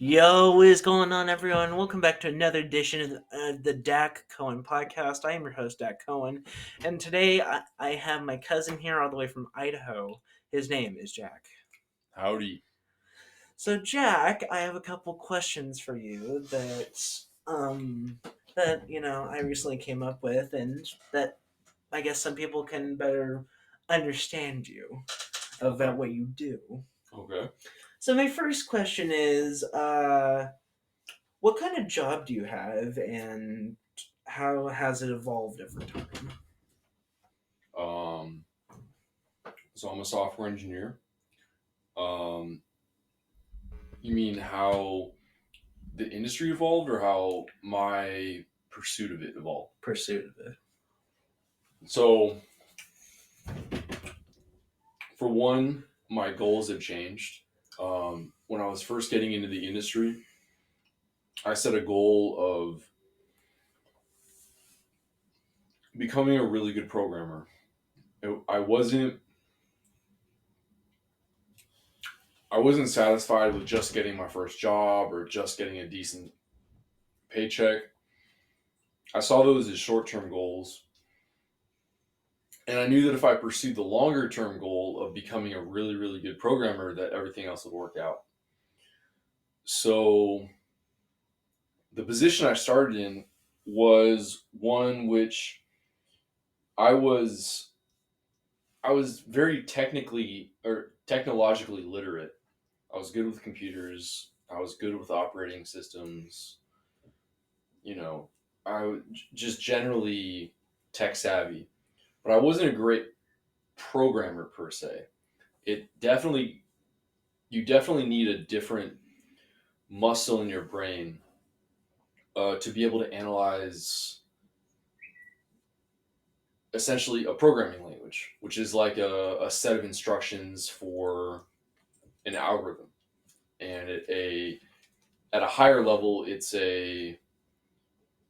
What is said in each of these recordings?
Yo, what is going on, everyone? Welcome back to another edition of the Dak Cohen podcast. I am your host, Dak Cohen, and today I have my cousin here all the way from Idaho. His name is Jack. Howdy. So, Jack, I have a couple questions for you that I recently came up with, and that I guess some people can better understand you about what you do. Okay. So, my first question is, what kind of job do you have, and how has it evolved over time? Um, so I'm a software engineer. Um, you mean how the industry evolved or how my pursuit of it evolved? Pursuit of it. So, for one, my goals have changed. When I was first getting into the industry, I set a goal of becoming a really good programmer. I wasn't satisfied with just getting my first job or just getting a decent paycheck. I saw those as short term goals. And I knew that if I pursued the longer term goal of becoming a really, really good programmer, that everything else would work out. So the position I started in was one which I was I was very technically or technologically literate. I was good with computers. I was good with operating systems. You know, just generally tech savvy, but I wasn't a great programmer per se. It definitely You definitely need a different muscle in your brain to be able to analyze essentially a programming language, which is like a set of instructions for an algorithm. And at a higher level, it's a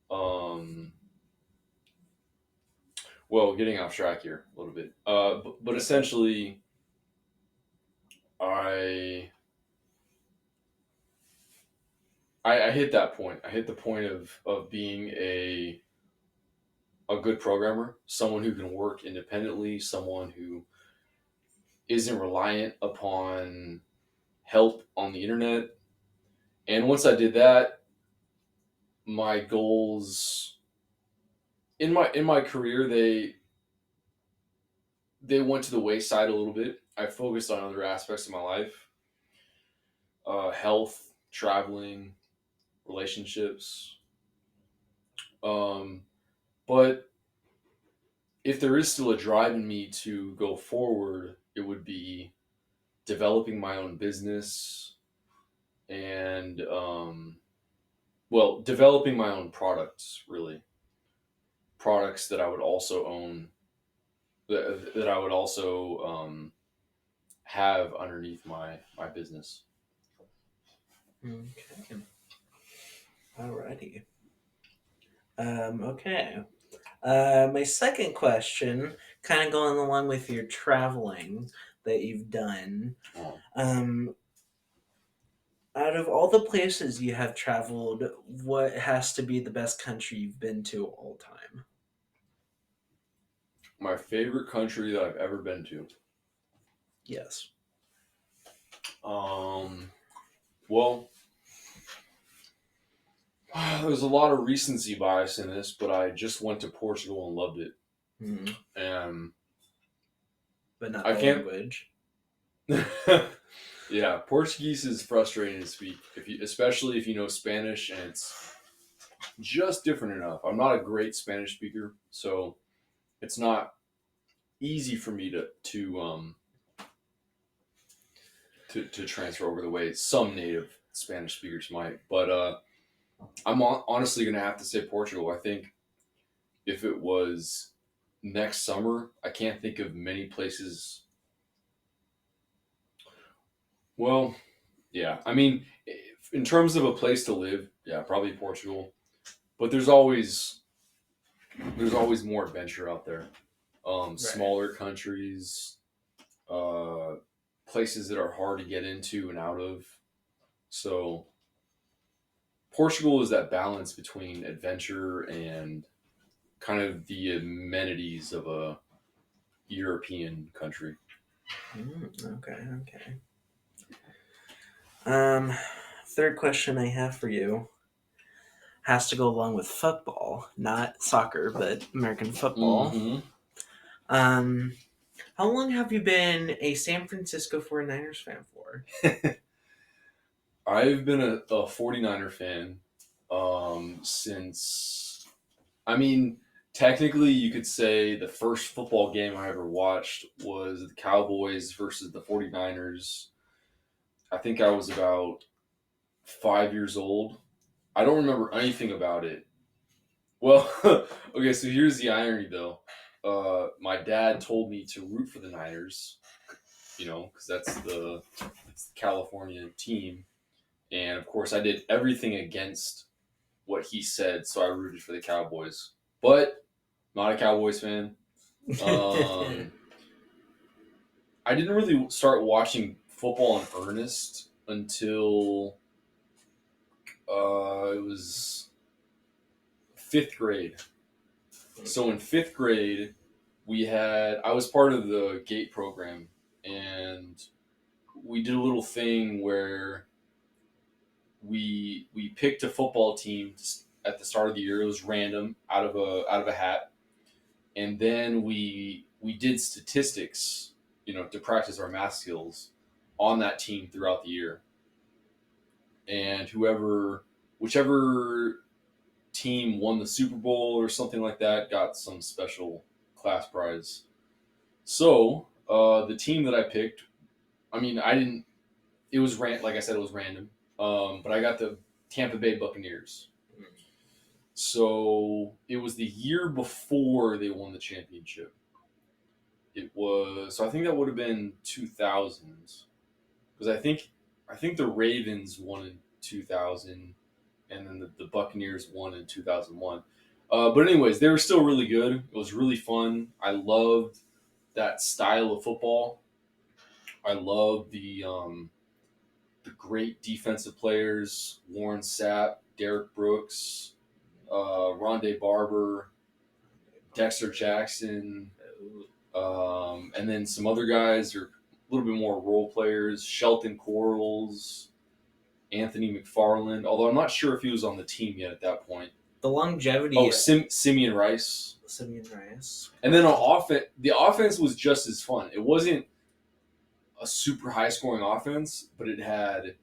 um, well, getting off track here a little bit, but essentially, I I hit that point. I hit the point of being a good programmer, someone who can work independently, someone who isn't reliant upon help on the internet. And once I did that, my goals in my career they went to the wayside a little bit. I focused on other aspects of my life, health, traveling, relationships. Um, but if there is still a drive in me to go forward, it would be developing my own business and developing my own products, really products that I would also own, that I would also have underneath my business. Okay. Alrighty. Okay. My second question, kind of going along with your traveling that you've done. Oh, Um, Out of all the places you have traveled, what has to be the best country you've been to all time? my favorite country that I've ever been to. Yes. Um, well, there's a lot of recency bias in this, but I just went to Portugal and loved it. Hmm. And But not I the can't. language. Yeah, Portuguese is frustrating to speak, especially if you know Spanish, and it's just different enough. I'm not a great Spanish speaker, so it's not easy for me to transfer over the way some native Spanish speakers might. But I'm honestly going to have to say Portugal. I think if it was next summer, I can't think of many places. Well, yeah, I mean, in terms of a place to live, yeah, probably Portugal. But there's always more adventure out there. Right. Smaller countries, uh, places that are hard to get into and out of. So Portugal is that balance between adventure and kind of the amenities of a European country. Okay, okay. Um, Third question I have for you has to go along with football, not soccer, but American football. Mm-hmm. Um, how long have you been a San Francisco 49ers fan for? I've been a 49er fan since, I mean, technically you could say the first football game I ever watched was the Cowboys versus the 49ers. I think I was about 5 years old. I don't remember anything about it. Well, okay, so here's the irony though. My dad told me to root for the Niners, because it's the California team. And of course, I did everything against what he said, so I rooted for the Cowboys. But not a Cowboys fan. Um, I didn't really start watching football in earnest until it was fifth grade. So in fifth grade, I was part of the GATE program, and we did a little thing where we picked a football team at the start of the year. It was random out of a hat, and then we did statistics, to practice our math skills on that team throughout the year. And whichever team won the Super Bowl or something like that got some special class prize. So the team that I picked, I mean, I didn't. It was like I said, it was random. But I got the Tampa Bay Buccaneers. So it was the year before they won the championship. It was, so I think that would have been 2000s, because I think the Ravens won in 2000, and then the Buccaneers won in 2001. But anyways, they were still really good. It was really fun. I loved that style of football. I loved the great defensive players: Warren Sapp, Derek Brooks, Rondé Barber, Dexter Jackson, and then some other guys are a little bit more role players: Shelton Quarles, Anthony McFarland. Although I'm not sure if he was on the team yet at that point. The longevity. Oh, Simeon Rice. Simeon Rice. And then on offense, the offense was just as fun. It wasn't a super high scoring offense, but it had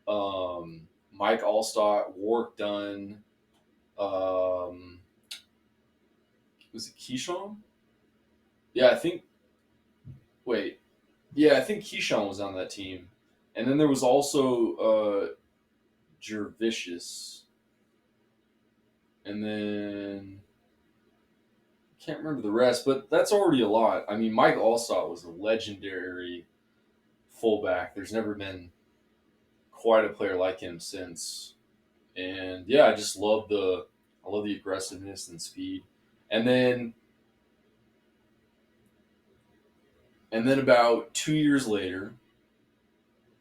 Mike Allstott, Warwick Dunn. Was it Keyshawn? Yeah, I think. Wait, yeah, I think Keyshawn was on that team, and then there was also Jervicius, and then can't remember the rest, but that's already a lot. I mean, Mike Allstott was a legendary fullback. There's never been quite a player like him since, and yeah, I love the aggressiveness and speed, and then about 2 years later,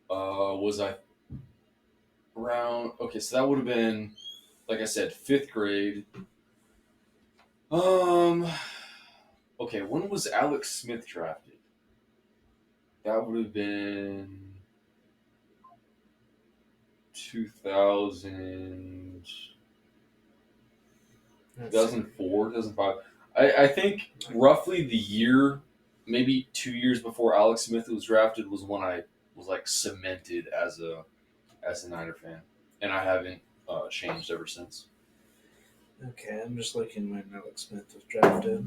was I around? Okay, so that would have been, like I said, fifth grade. Um, okay, when was Alex Smith drafted? That would have been 2000, 2004, 2005. I think roughly the year, maybe 2 years before Alex Smith was drafted, was when I was like cemented as a Niner fan, and I haven't changed ever since. Okay, I'm just looking when Alex Smith was drafted.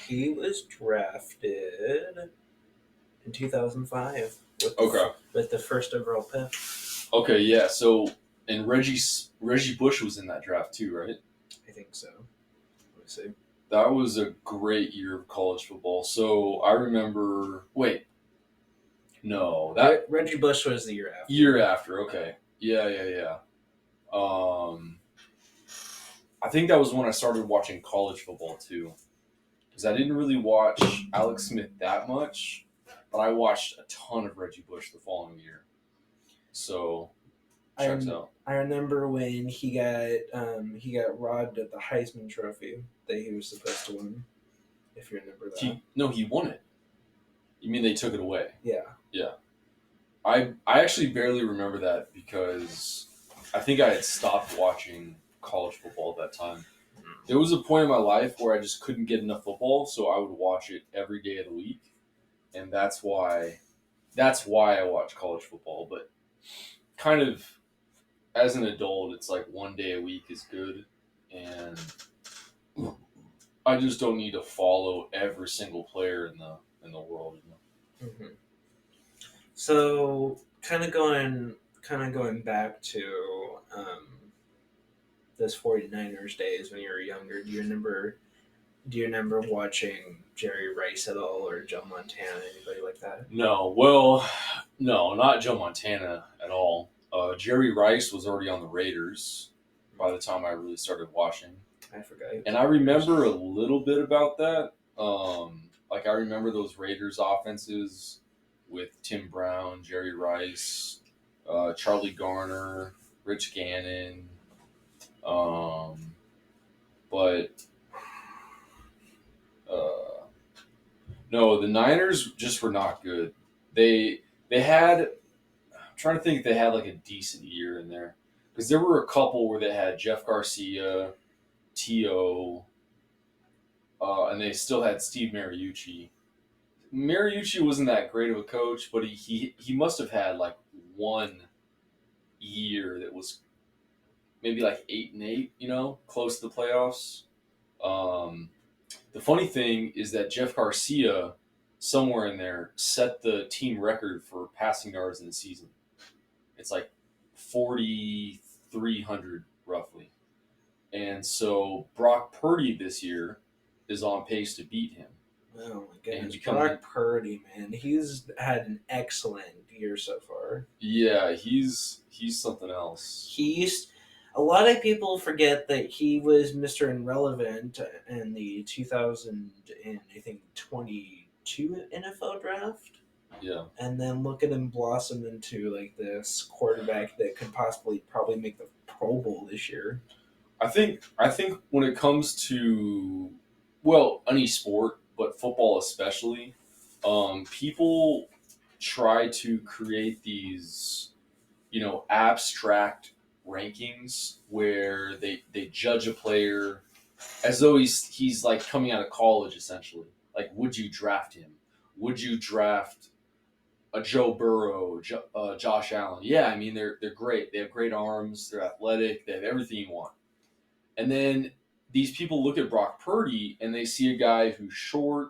He was drafted in 2005 Okay. with the first overall pick. Okay, yeah. So, and Reggie Bush was in that draft too, right? I think so. Let me see. That was a great year of college football. So I remember. Wait, no, that Reggie Bush was the year after. year after. Okay, yeah. I think that was when I started watching college football too, because I didn't really watch Alex Smith that much, but I watched a ton of Reggie Bush the following year. So checks out. I remember when he got robbed of the Heisman Trophy that he was supposed to win. If you remember that. He won it. You mean they took it away? Yeah. Yeah. I actually barely remember that because I think I had stopped watching college football at that time. There was a point in my life where I just couldn't get enough football, so I would watch it every day of the week, and that's why I watch college football. But kind of as an adult, it's like one day a week is good, and I just don't need to follow every single player in the world. Mm-hmm. So kind of going back to those 49ers days when you were younger. Do you remember watching Jerry Rice at all, or Joe Montana, anybody like that? No, well, no, not Joe Montana at all. Jerry Rice was already on the Raiders by the time I really started watching. I forgot. He was And on I the Raiders. remember a little bit about that. Like I remember those Raiders offenses with Tim Brown, Jerry Rice, Charlie Garner, Rich Gannon. Um, but uh, no, the Niners just were not good. They had. I'm trying to think if they had like a decent year in there because there were a couple where they had Jeff Garcia, T.O., and they still had Steve Mariucci. Mariucci wasn't that great of a coach, but he must have had like one year that was maybe like 8-8, close to the playoffs. Um, the funny thing is that Jeff Garcia, somewhere in there, set the team record for passing yards in the season. It's like 4,300 roughly. And so Brock Purdy this year is on pace to beat him. Oh my goodness, become Brock Purdy, man, he's had an excellent year so far. Yeah, he's something else. A lot of people forget that he was Mr. Irrelevant in the 2000 and I think 22 NFL draft. Yeah. And then look at him blossom into like this quarterback that could possibly probably make the Pro Bowl this year. I think when it comes to any sport, but football especially, people try to create these abstract rankings where they judge a player as though he's like coming out of college essentially. Like, would you draft him? Would you draft a Joe Burrow, Josh Allen? Yeah, I mean they're great. They have great arms. They're athletic. They have everything you want. And then these people look at Brock Purdy and they see a guy who's short,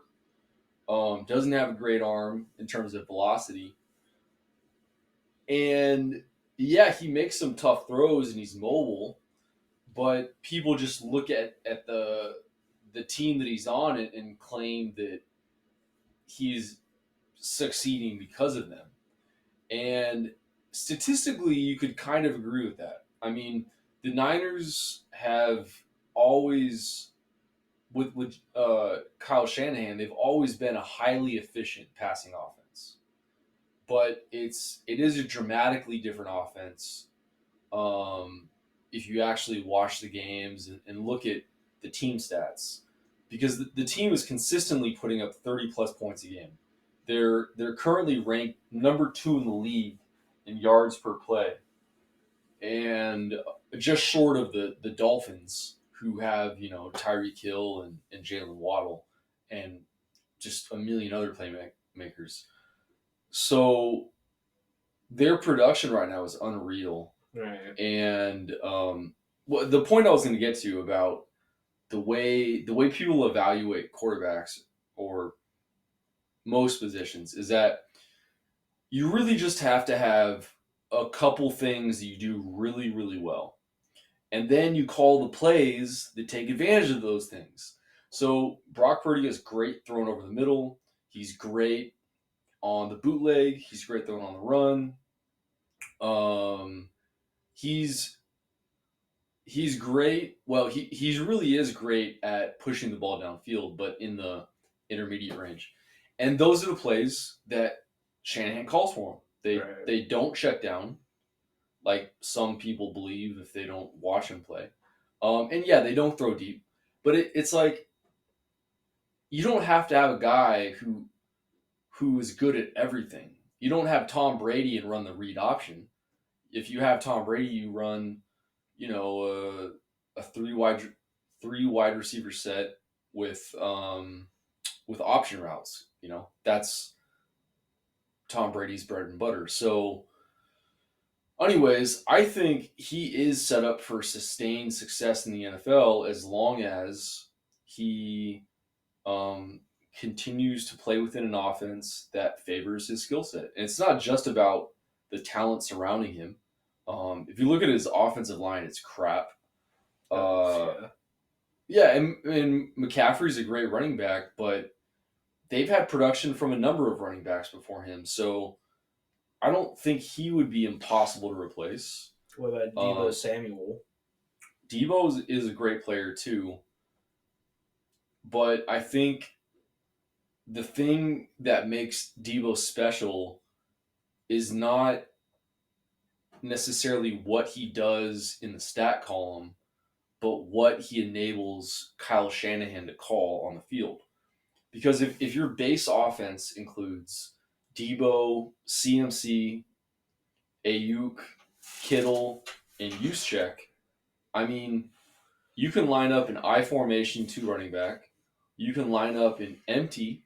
doesn't have a great arm in terms of velocity, and yeah, he makes some tough throws and he's mobile, but people just look at the team that he's on and claim that he's succeeding because of them. And statistically, you could kind of agree with that. I mean, the Niners have always, with Kyle Shanahan, they've always been a highly efficient passing offense, but it is a dramatically different offense. Um, if you actually watch the games and look at the team stats, because the team is consistently putting up 30 plus points a game. They're currently ranked number 2 in the league in yards per play, and just short of the Dolphins, who have Tyreek Hill and Jalen Waddle, and just a million other playmakers. So their production right now is unreal. Right. And the point I was going to get to about the way people evaluate quarterbacks or most positions is that you really just have to have a couple things that you do really, really well. And then you call the plays that take advantage of those things. So Brock Purdy is great throwing over the middle. He's great on the bootleg. He's great throwing on the run. Um, he's great. Well, he really is great at pushing the ball downfield, but in the intermediate range. And those are the plays that Shanahan calls for him. They don't check down. like some people believe if they don't watch him play. And yeah, they don't throw deep, but it's like you don't have to have a guy who is good at everything. You don't have Tom Brady and run the read option. If you have Tom Brady, you run, a three wide receiver set with option routes. That's Tom Brady's bread and butter. So, anyways, I think he is set up for sustained success in the NFL as long as he um, continues to play within an offense that favors his skill set. And it's not just about the talent surrounding him. If you look at his offensive line, it's crap. Uh, Yeah. yeah, and McCaffrey's a great running back, but they've had production from a number of running backs before him. So I don't think he would be impossible to replace. What about Debo Um, Samuel? Debo is a great player too, but I think the thing that makes Debo special is not necessarily what he does in the stat column, but what he enables Kyle Shanahan to call on the field. Because if your base offense includes Debo, CMC, Ayuk, Kittle, and Juszczyk, I mean, you can line up an I formation two running back. You can line up an empty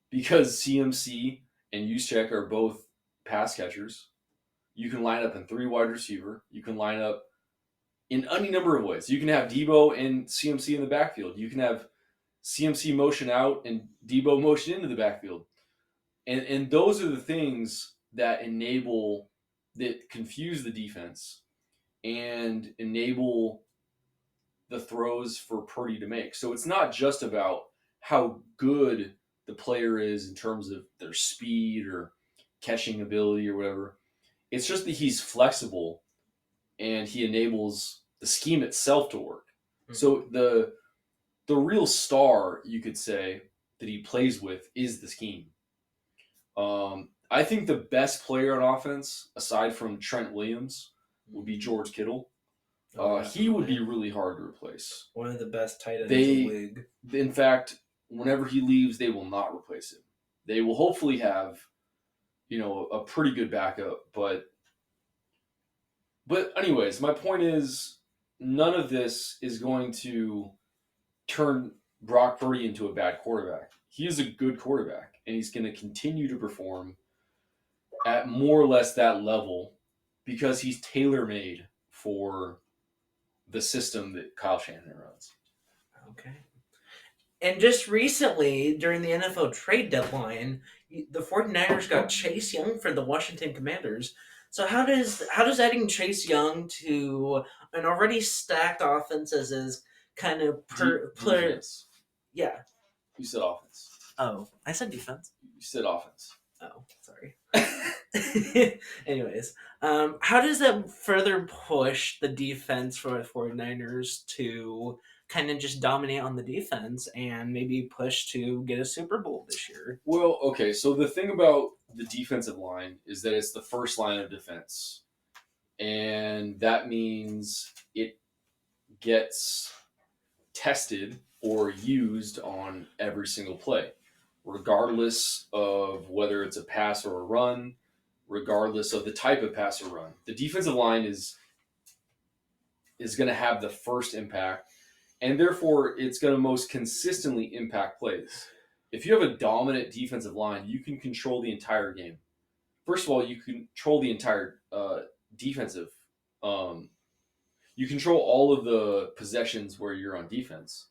because CMC and Juszczyk are both pass catchers. You can line up in three wide receiver. You can line up in any number of ways. You can have Debo and CMC in the backfield. You can have CMC motion out and Debo motion into the backfield. And those are the things that confuse the defense and enable the throws for Purdy to make. So it's not just about how good the player is in terms of their speed or catching ability or whatever. It's just that he's flexible and he enables the scheme itself to work. Mm-hmm. So the real star, you could say, that he plays with is the scheme. I think the best player on offense, aside from Trent Williams, would be George Kittle. He would be really hard to replace. One of the best tight ends in the league. In fact, whenever he leaves, they will not replace him. They will hopefully have, a pretty good backup. But anyways, my point is, none of this is going to turn Brock Purdy into a bad quarterback. He is a good quarterback, and he's going to continue to perform at more or less that level because he's tailor made for the system that Kyle Shanahan runs. Okay. And just recently, during the NFL trade deadline, the 49ers got Chase Young for the Washington Commanders. So how does adding Chase Young to an already stacked offense as is kind of defense? Yeah. You said offense. Oh, I said defense. You said offense. Oh, sorry. Anyways, how does that further push the defense for the 49ers to kind of just dominate on the defense and maybe push to get a Super Bowl this year? Well, okay, so the thing about the defensive line is that it's the first line of defense. And that means it gets tested or used on every single play, regardless of whether it's a pass or a run, regardless of the type of pass or run. The defensive line is going to have the first impact, and therefore it's going to most consistently impact plays. If you have a dominant defensive line, you can control the entire game. First of all, you control the entire defensive. You control all of the possessions where you're on defense.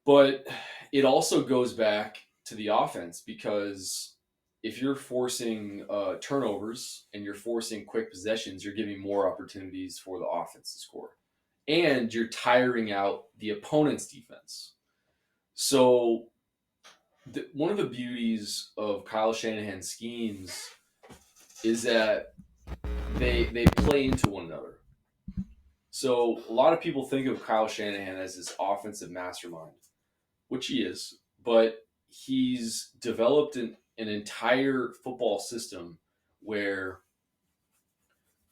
But it also goes back to the offense because if you're forcing turnovers and you're forcing quick possessions, you're giving more opportunities for the offense to score. And you're tiring out the opponent's defense. So one of the beauties of Kyle Shanahan's schemes is that they play into one another. So a lot of people think of Kyle Shanahan as this offensive mastermind, which he is, but he's developed an entire football system where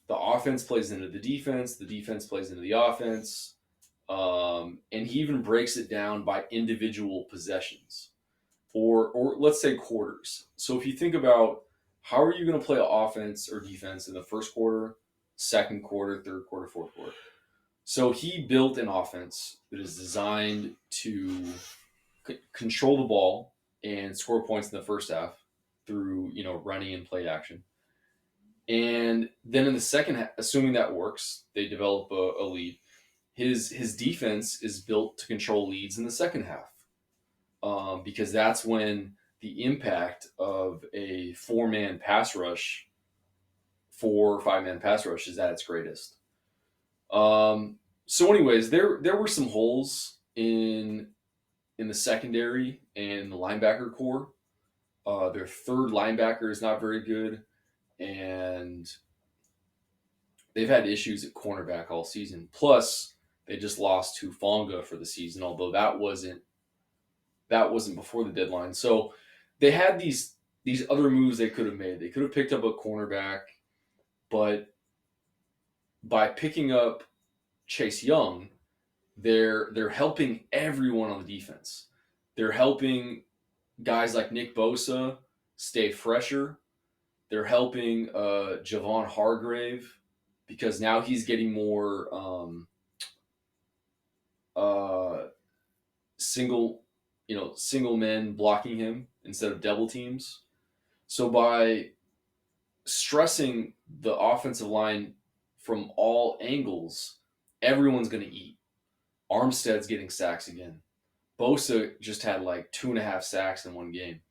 the offense plays into the defense plays into the offense, and he even breaks it down by individual possessions, or let's say quarters. So if you think about how are you going to play offense or defense in the first quarter, second quarter, third quarter, fourth quarter. So he built an offense that is designed to control the ball and score points in the first half through running and play action. And then in the second half, assuming that works, they develop a lead. His defense is built to control leads in the second half, because that's when the impact of a 4-man pass rush, 4 or 5-man pass rush is at its greatest. So, anyways, there were some holes in the secondary and the linebacker core. Their third linebacker is not very good, and they've had issues at cornerback all season. Plus, they just lost to Fonga for the season, although that wasn't before the deadline. So they had these other moves they could have made. They could have picked up a cornerback, but by picking up Chase Young, they're helping everyone on the defense. They're helping guys like Nick Bosa stay fresher. They're helping Javon Hargrave because now he's getting more single men blocking him instead of double teams. So by stressing the offensive line from all angles, everyone's going to eat. Armstead's getting sacks again. Bosa just had like 2.5 sacks in one game.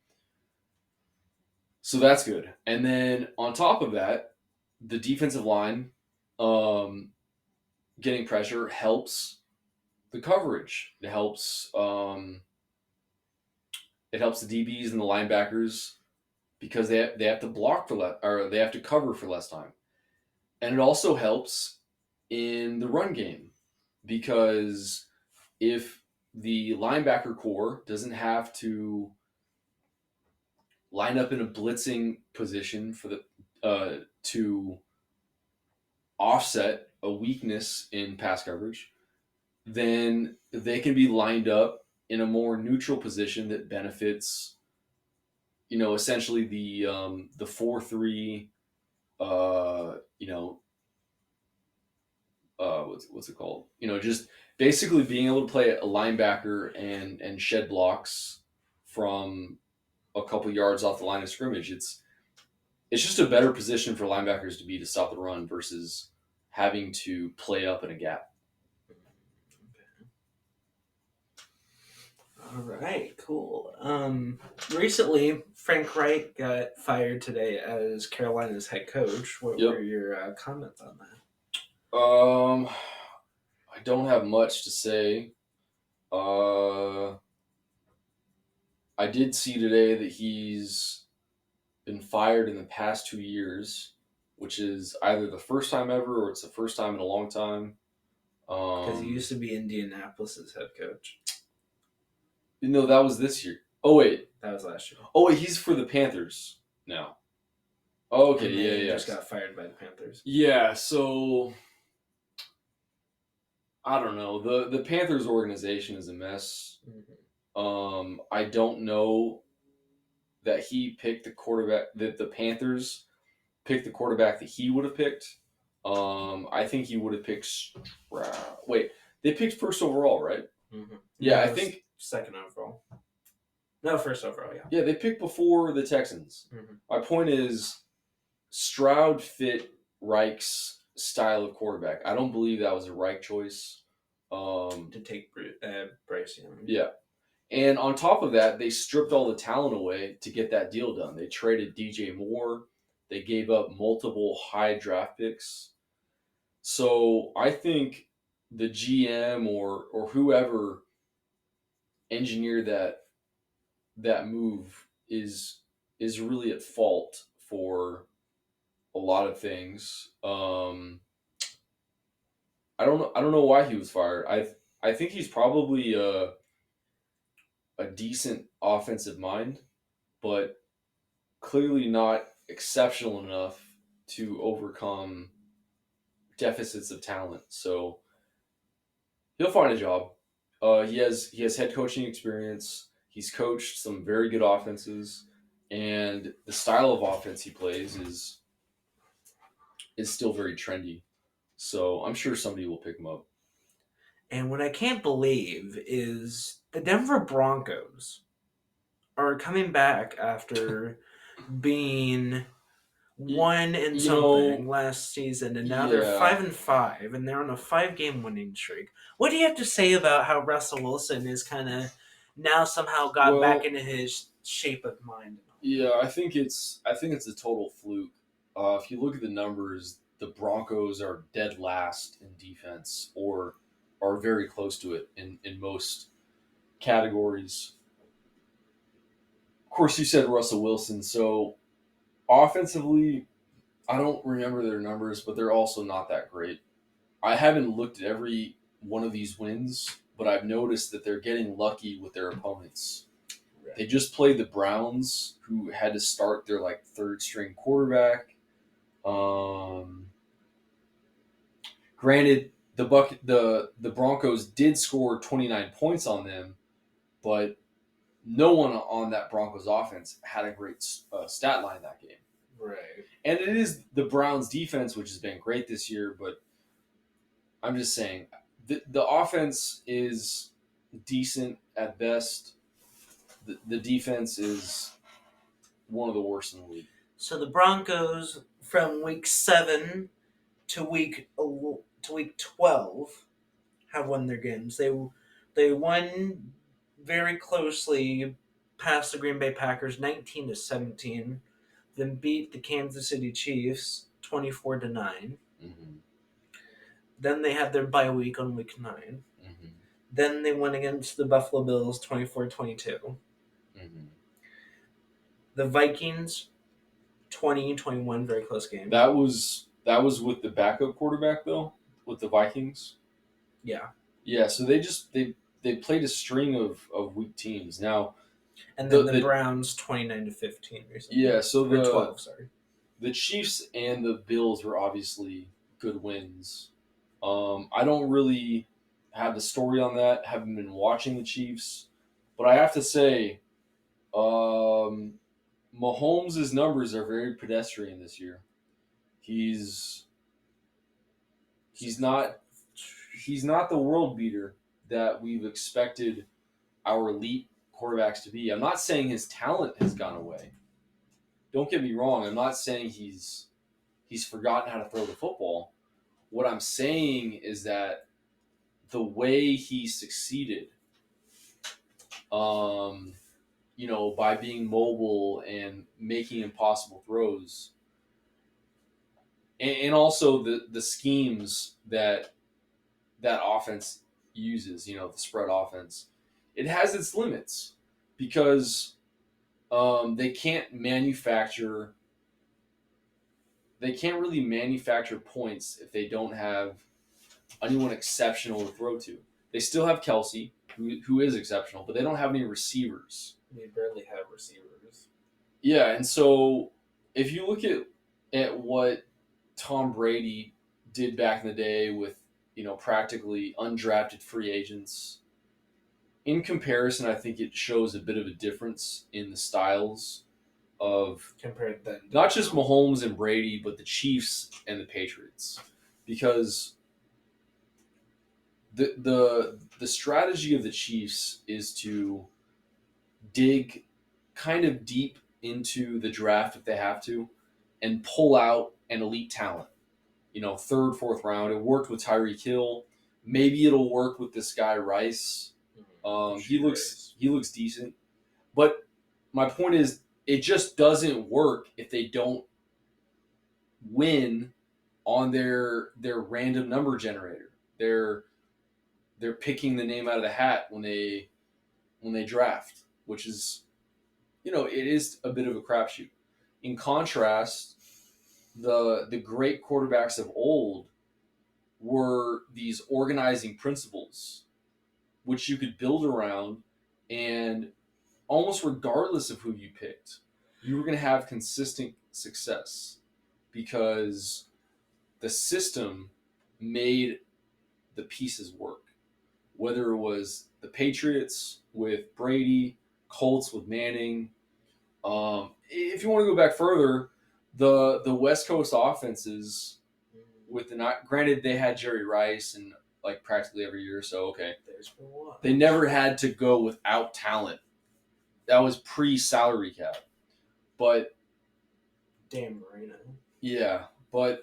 So that's good. And then on top of that, the defensive line getting pressure helps the coverage. It helps the DBs and the linebackers because they have to block for less, or they have to cover for less time. And it also helps in the run game because if the linebacker core doesn't have to line up in a blitzing position for to offset a weakness in pass coverage, then they can be lined up in a more neutral position that benefits, essentially the 4-3, what's it called? Just basically being able to play a linebacker and shed blocks from a couple yards off the line of scrimmage. It's just a better position for linebackers to be to stop the run versus having to play up in a gap. All right, cool. Recently, Frank Reich got fired today as Carolina's head coach. What Yep. were your comments on that? I don't have much to say. I did see today that he's been fired in the past 2 years, which is either the first time ever or it's the first time in a long time. Because he used to be Indianapolis's head coach. That was this year. Oh wait, That was last year. Oh wait, he's for the Panthers now. Oh, okay, And then he yeah. just got fired by the Panthers. Yeah, so I don't know. The Panthers organization is a mess. Mm-hmm. I don't know that he picked the quarterback that the Panthers picked the quarterback that he would have picked. I think he would have picked. Wait, they picked first overall, right? Mm-hmm. Yeah, No, I think second overall. No, first overall. Yeah. Yeah, they picked before the Texans. Mm-hmm. My point is, Stroud fit Reich's style of quarterback. I don't believe that was a Reich choice. To take Bryce Young. Yeah. And on top of that, they stripped all the talent away to get that deal done. They traded DJ Moore. They gave up multiple high draft picks. So I think the GM or whoever engineered that move is really at fault for a lot of things. I don't know why he was fired. I think he's probably a decent offensive mind, but clearly not exceptional enough to overcome deficits of talent. So he'll find a job. He has head coaching experience. He's coached some very good offenses, and the style of offense he plays is still very trendy. So I'm sure somebody will pick him up. And what I can't believe is the Denver Broncos are coming back after being Y- one and You know, something last season, and now they're yeah. 5-5, and they're on a 5-game winning streak. What do you have to say about how Russell Wilson is kind of now somehow got back Well, into his shape of mind? yeah. I think it's a total fluke. If you look at the numbers, the Broncos are dead last in defense, or are very close to it in most categories. Of course, you said Russell Wilson. So offensively, I don't remember their numbers, but they're also not that great. I haven't looked at every one of these wins, but I've noticed that they're getting lucky with their opponents. They Right. just played the Browns, who had to start their like third string quarterback. Um, Granted, the Broncos did score 29 points on them, but no one on that Broncos offense had a great stat line that game. Right. And it is the Browns defense, which has been great this year, but I'm just saying the offense is decent at best. The defense is one of the worst in the league. So the Broncos from week 7 to week 12 have won their games. They won very closely past the Green Bay Packers 19-17, then beat the Kansas City Chiefs 24-9. Mm-hmm. Then they had their bye week on week 9. Mm-hmm. Then they went against the Buffalo Bills 24-22. Mm-hmm. The Vikings 20-21, very close game. That was with the backup quarterback though, with the Vikings. Yeah. Yeah, so they played a string of weak teams. Now And then the the the Browns 29-15 recently. yeah, so Or 12, sorry. the Chiefs and the Bills were obviously good wins. I don't really have the story on that. Haven't been watching the Chiefs, but I have to say, um, Mahomes' numbers are very pedestrian this year. He's he's not he's not the world beater that we've expected our elite quarterbacks to be. I'm not saying his talent has gone away. Don't get me wrong. I'm not saying he's forgotten how to throw the football. What I'm saying is that the way he succeeded, um, by being mobile and making impossible throws, and also the schemes that offense uses, the spread offense, it has its limits because they can't manufacture. They can't really manufacture points if they don't have anyone exceptional to throw to. They still have Kelsey, who is exceptional, but they don't have any receivers. We barely have receivers. Yeah, and so if you look at what Tom Brady did back in the day with practically undrafted free agents, in comparison, I think it shows a bit of a difference in the styles of Compared then to not just now. Mahomes and Brady, but the Chiefs and the Patriots, because the strategy of the Chiefs is to dig kind of deep into the draft if they have to, and pull out an elite talent. Third, fourth round. It worked with Tyreek Hill. Maybe it'll work with this guy Rice. He Rasheed looks Rice. he looks decent, but my point is, it just doesn't work if they don't win on their random number generator. They're picking the name out of the hat when they draft, which is it is a bit of a crapshoot. In contrast, the great quarterbacks of old were these organizing principles which you could build around, and almost regardless of who you picked, you were going to have consistent success because the system made the pieces work. Whether it was the Patriots with Brady, Colts with Manning. If you want to go back further, the West Coast offenses with the not granted they had Jerry Rice and like practically every year, so okay. There's for what? They never had to go without talent. That was pre salary cap. But Dan Marino. yeah, but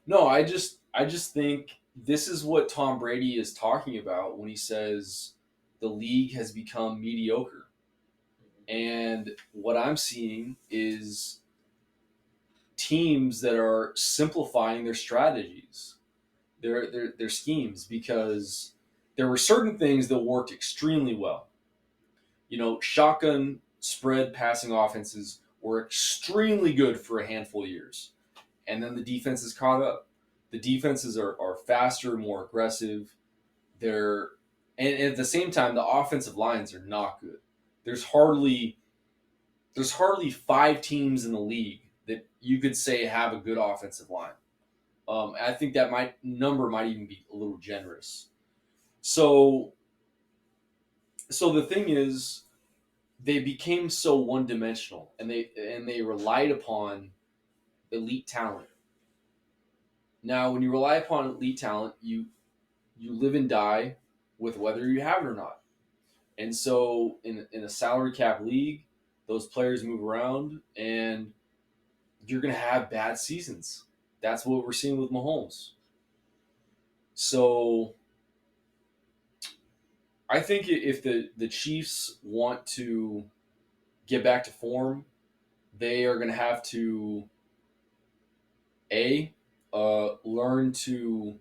no, I just think this is what Tom Brady is talking about when he says the league has become mediocre. And what I'm seeing is teams that are simplifying their strategies, their schemes, because there were certain things that worked extremely well. Shotgun spread passing offenses were extremely good for a handful of years. And then the defenses caught up. The defenses are faster, more aggressive. They're and at the same time the offensive lines are not good. There's hardly five teams in the league that you could say have a good offensive line. I think that number might even be a little generous. So the thing is, they became so one dimensional, and they relied upon elite talent. Now, when you rely upon elite talent, you live and die with whether you have it or not. And so, in a salary cap league, those players move around, and you're going to have bad seasons. That's what we're seeing with Mahomes. So I think if the Chiefs want to get back to form, they are going to have to a learn to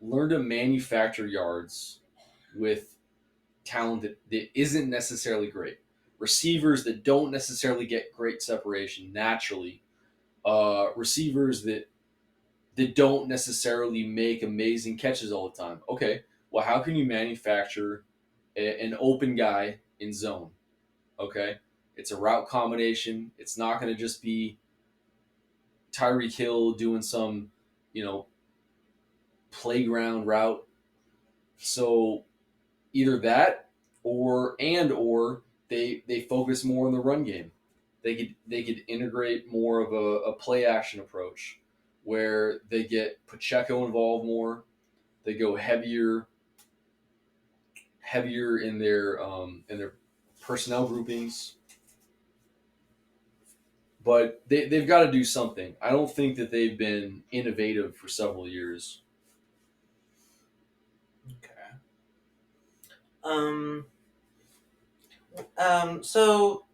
manufacture yards with talent that isn't necessarily great. Receivers that don't necessarily get great separation naturally. Receivers that don't necessarily make amazing catches all the time. Okay, well, how can you manufacture an open guy in zone? Okay, it's a route combination. It's not going to just be Tyreek Hill doing some, you know, playground route. So either that or they focus more on the run game. They could integrate more of a play action approach where they get Pacheco involved more. They go heavier in their personnel groupings. But they've got to do something. I don't think that they've been innovative for several years. Okay. Um. So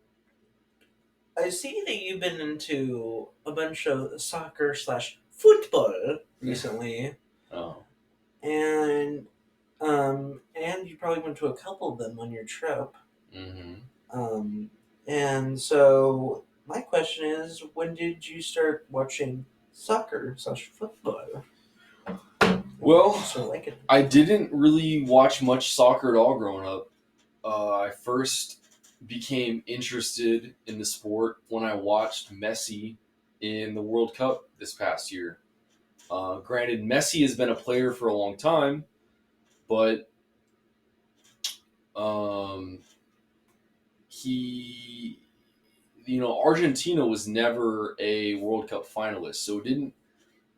I see that you've been into a bunch of soccer slash football recently, Oh. and you probably went to a couple of them on your trip. Mm-hmm. Um, and so my question is, when did you start watching soccer slash football? Well, So like it. I didn't really watch much soccer at all growing up. I first became interested in the sport when I watched Messi in the World Cup this past year. Granted, Messi has been a player for a long time, but um, he, Argentina was never a World Cup finalist, so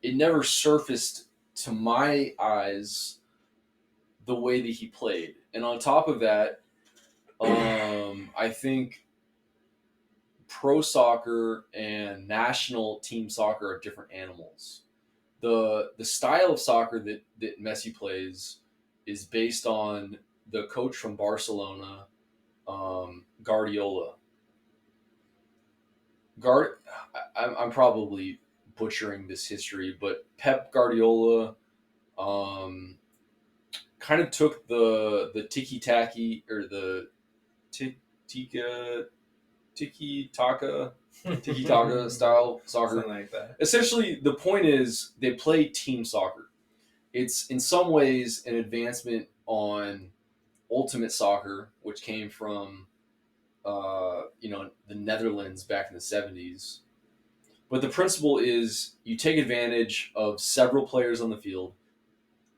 it never surfaced to my eyes the way that he played. And on top of that, I think pro soccer and national team soccer are different animals. The style of soccer that Messi plays is based on the coach from Barcelona, Guardiola. I'm probably butchering this history, but Pep Guardiola um, kind of took the tiki taki or the tika tiki taka style soccer. Something like that. Essentially, the point is they play team soccer. It's in some ways an advancement on ultimate soccer, which came from the Netherlands back in the 70s. But the principle is you take advantage of several players on the field.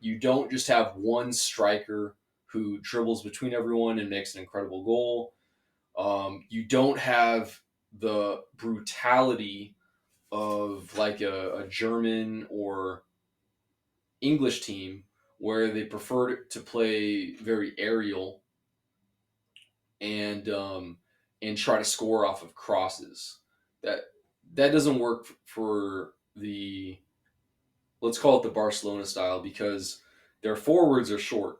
You don't just have one striker who dribbles between everyone and makes an incredible goal. You don't have the brutality of like a German or English team where they prefer to play very aerial and and try to score off of crosses. That that doesn't work for the, let's call it the Barcelona style, because their forwards are short,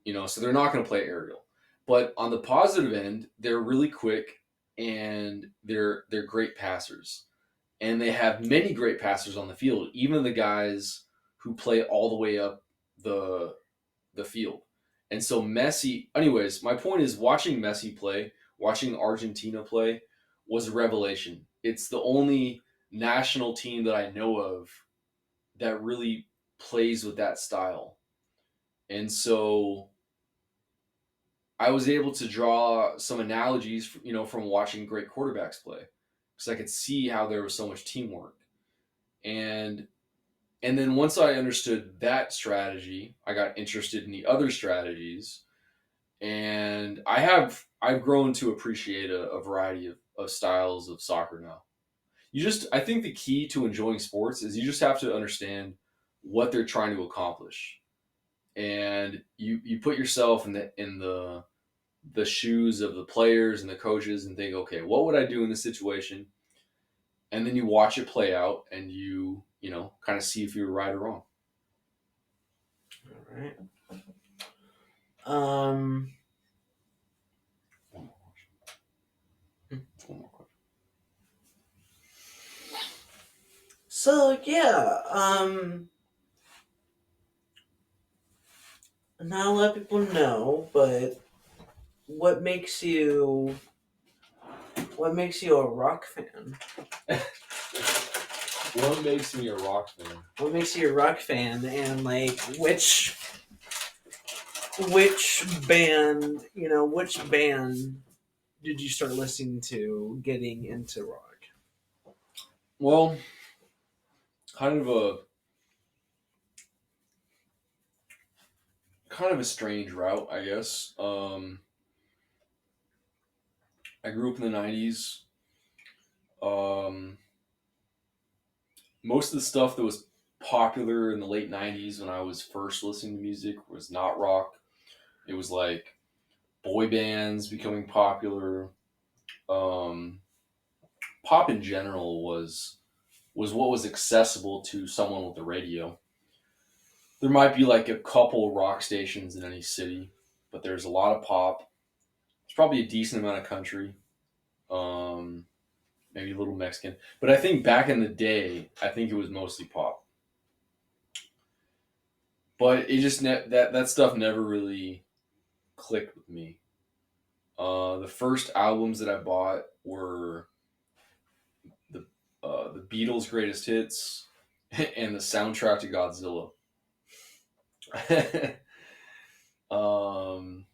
so they're not going to play aerial. But on the positive end, they're really quick and they're great passers. And they have many great passers on the field, even the guys who play all the way up the the field. And so Messi, anyways, my point is watching Messi play, watching Argentina play was a revelation. It's the only national team that I know of that really plays with that style. And so I was able to draw some analogies, from watching great quarterbacks play, because I could see how there was so much teamwork. And and then once I understood that strategy, I got interested in the other strategies, and I've grown to appreciate a variety of styles of soccer now. I think the key to enjoying sports is you just have to understand what they're trying to accomplish, and you put yourself in the shoes of the players and the coaches and think, okay, what would I do in this situation? And then you watch it play out, and you kind of see if you're right or wrong. All right. Um. One more question. So yeah. Not a lot of people know, but what makes you what makes you a rock fan? What makes me a rock fan? What makes you a rock fan, and like which band did you start listening to getting into rock? Well, kind of a kind of a strange route, I guess. I grew up in the '90s. Um, Most of the stuff that was popular in the late '90s when I was first listening to music was not rock. It was like boy bands becoming popular. Um, Pop in general was what was accessible to someone with a radio. There might be like a couple rock stations in any city, but there's a lot of pop. There's probably a decent amount of country, um, maybe a little Mexican. But I think back in the day, I think it was mostly pop. But it just that stuff never really clicked with me. The first albums that I bought were the the Beatles' greatest hits and the soundtrack to Godzilla. um,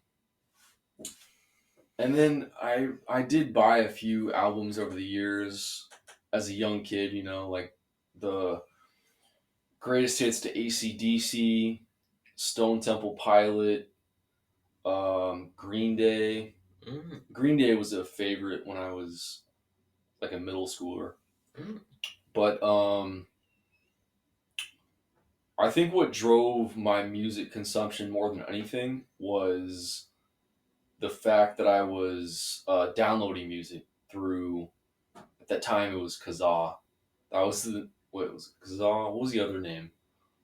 and then I did buy a few albums over the years as a young kid. Like the greatest hits to AC/DC, Stone Temple Pilot, Green Day. Mm, Green Day was a favorite when I was like a middle schooler. mm. But I think what drove my music consumption more than anything was the fact that I was downloading music through, at that time it was Kazaa. That was what was it, Kazaa? What was the other name?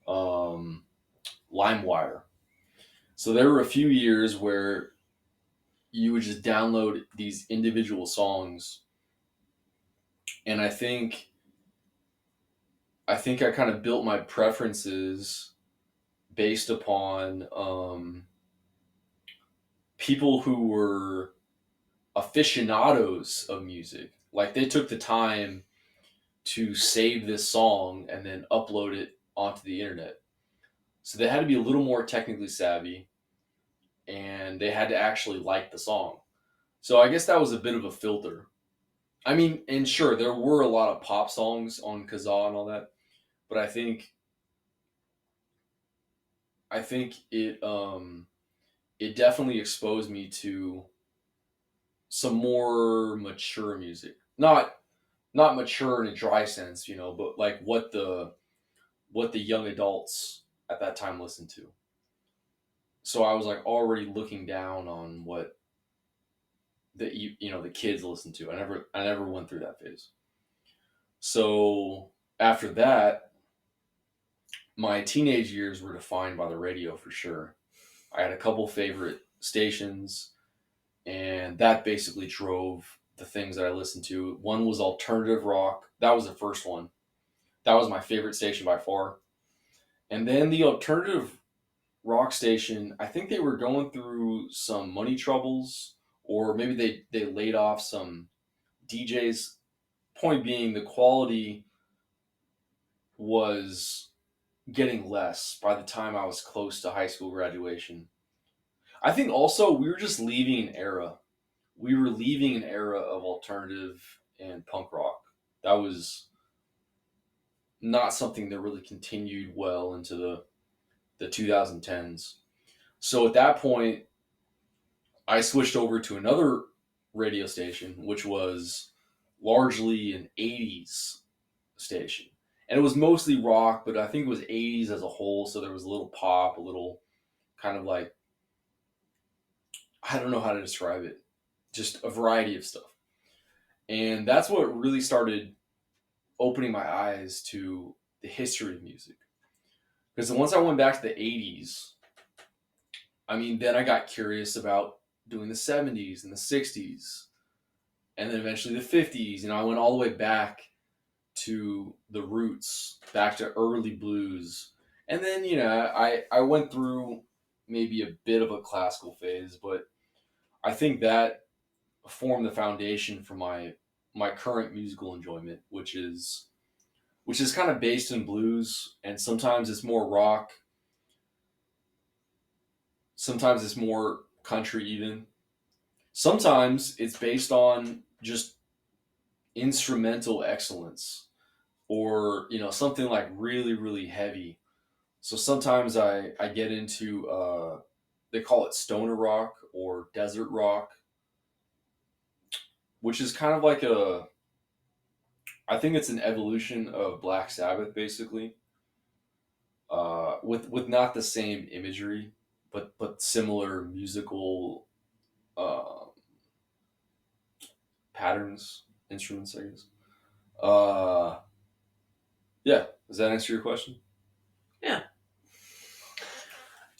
Um, LimeWire. So there were a few years where you would just download these individual songs, and I think I kind of built my preferences based upon people who were aficionados of music. Like they took the time to save this song and then upload it onto the internet. So they had to be a little more technically savvy, and they had to actually like the song. So I guess that was a bit of a filter. I mean, and sure, there were a lot of pop songs on Kazaa and all that, but I think it definitely exposed me to some more mature music. Not mature in a dry sense, but like what the young adults at that time listened to. So I was like already looking down on what the kids listen to. I never went through that phase. So after that, my teenage years were defined by the radio for sure. I had a couple favorite stations, and that basically drove the things that I listened to. One was alternative rock. That was the first one. That was my favorite station by far. And then the alternative rock station, I think they were going through some money troubles, or maybe they laid off some DJs. Point being, the quality was getting less by the time I was close to high school graduation. I think also we were just leaving an era. We were leaving an era of alternative and punk rock. That was not something that really continued well into the 2010s. So at that point, I switched over to another radio station, which was largely an 80s station. And it was mostly rock, but I think it was 80s as a whole. So there was a little pop, a little kind of like, I don't know how to describe it, just a variety of stuff. And that's what really started opening my eyes to the history of music. Because once I went back to the 80s, I mean, then I got curious about doing the 70s and the 60s, and then eventually the 50s. I went all the way back to the roots, back to early blues. And then, I went through maybe a bit of a classical phase, but I think that formed the foundation for my current musical enjoyment, which is kind of based in blues, and sometimes it's more rock, sometimes it's more country even. Sometimes it's based on just instrumental excellence, or something like really really heavy. So sometimes I get into they call it stoner rock or desert rock, which is kind of like I think it's an evolution of Black Sabbath basically, with not the same imagery, but similar musical uh, patterns, instruments, I guess. Uh, yeah, does that answer your question? Yeah.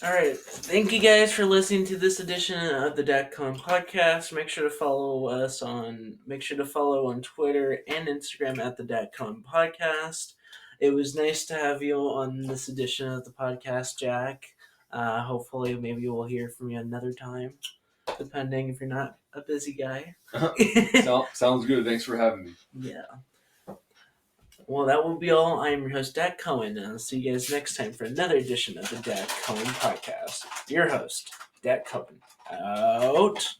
All right. Thank you guys for listening to this edition of the Dak Cohen podcast. Make sure to follow us on. Make sure to follow on Twitter and Instagram at the Dak Cohen podcast. It was nice to have you on this edition of the podcast, Jack. Hopefully, maybe we'll hear from you another time, depending if you're not a busy guy. Sounds good. Thanks for having me. Yeah. Well, that will be all. I am your host, Dak Cohen, and I'll see you guys next time for another edition of the Dak Cohen podcast. Your host, Dak Cohen. Out.